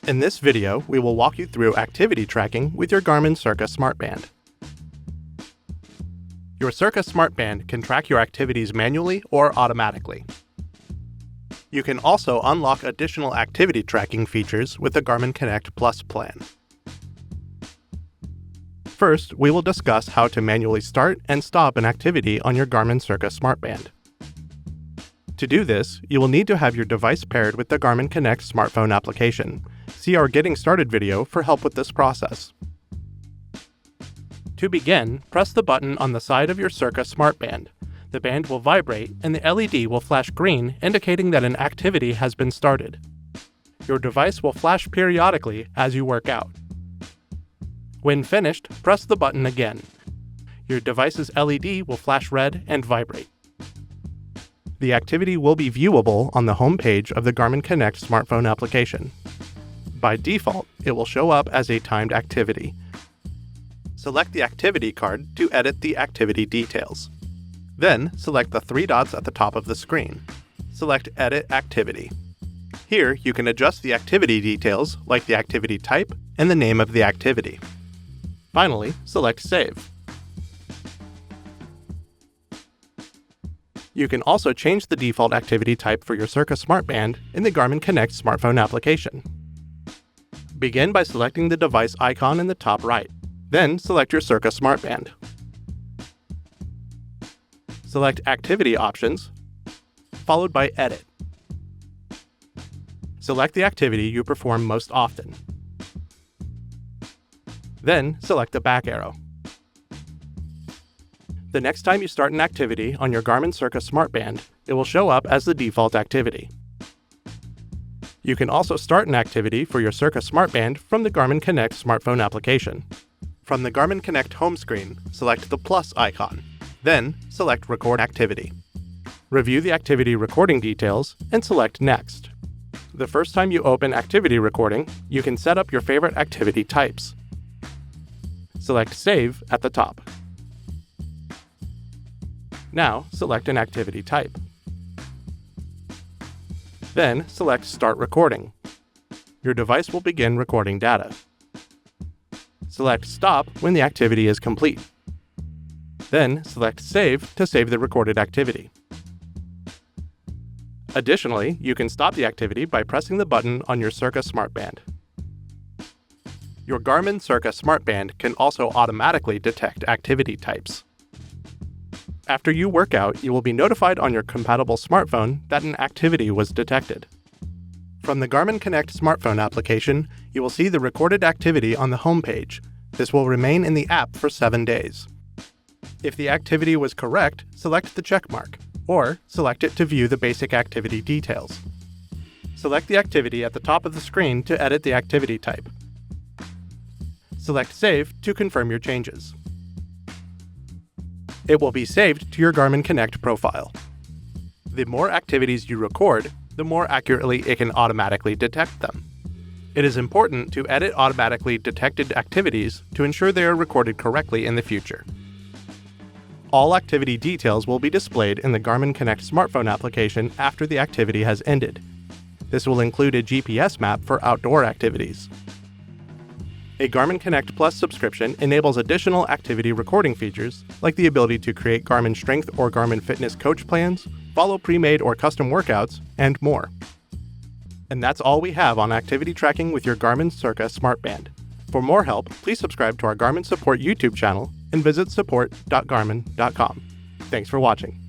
In this video, we will walk you through activity tracking with your Garmin CIRQA Smart Band. Your CIRQA Smart Band can track your activities manually or automatically. You can also unlock additional activity tracking features with the Garmin Connect Plus plan. First, we will discuss how to manually start and stop an activity on your Garmin CIRQA Smart Band. To do this, you will need to have your device paired with the Garmin Connect smartphone application. See our Getting Started video for help with this process. To begin, press the button on the side of your CIRQA Smart Band. The band will vibrate and the LED will flash green, indicating that an activity has been started. Your device will flash periodically as you work out. When finished, press the button again. Your device's LED will flash red and vibrate. The activity will be viewable on the home page of the Garmin Connect smartphone application. By default, it will show up as a timed activity. Select the activity card to edit the activity details. Then, select the three dots at the top of the screen. Select Edit Activity. Here, you can adjust the activity details like the activity type and the name of the activity. Finally, select Save. You can also change the default activity type for your CIRQA Smart Band in the Garmin Connect smartphone application. Begin by selecting the device icon in the top right. Then select your CIRQA Smart Band. Select Activity Options, followed by Edit. Select the activity you perform most often. Then select the back arrow. The next time you start an activity on your Garmin CIRQA Smart Band, it will show up as the default activity. You can also start an activity for your CIRQA Smart Band from the Garmin Connect smartphone application. From the Garmin Connect home screen, select the plus icon. Then, select Record Activity. Review the activity recording details and select Next. The first time you open Activity Recording, you can set up your favorite activity types. Select Save at the top. Now, select an activity type. Then, select Start Recording. Your device will begin recording data. Select Stop when the activity is complete. Then, select Save to save the recorded activity. Additionally, you can stop the activity by pressing the button on your CIRQA Smart Band. Your Garmin CIRQA Smart Band can also automatically detect activity types. After you work out, you will be notified on your compatible smartphone that an activity was detected. From the Garmin Connect smartphone application, you will see the recorded activity on the home page. This will remain in the app for 7 days. If the activity was correct, select the check mark, or select it to view the basic activity details. Select the activity at the top of the screen to edit the activity type. Select Save to confirm your changes. It will be saved to your Garmin Connect profile. The more activities you record, the more accurately it can automatically detect them. It is important to edit automatically detected activities to ensure they are recorded correctly in the future. All activity details will be displayed in the Garmin Connect smartphone application after the activity has ended. This will include a GPS map for outdoor activities. A Garmin Connect Plus subscription enables additional activity recording features, like the ability to create Garmin Strength or Garmin Fitness coach plans, follow pre-made or custom workouts, and more. And that's all we have on activity tracking with your Garmin CIRQA Smart Band. For more help, please subscribe to our Garmin Support YouTube channel and visit support.garmin.com. Thanks for watching.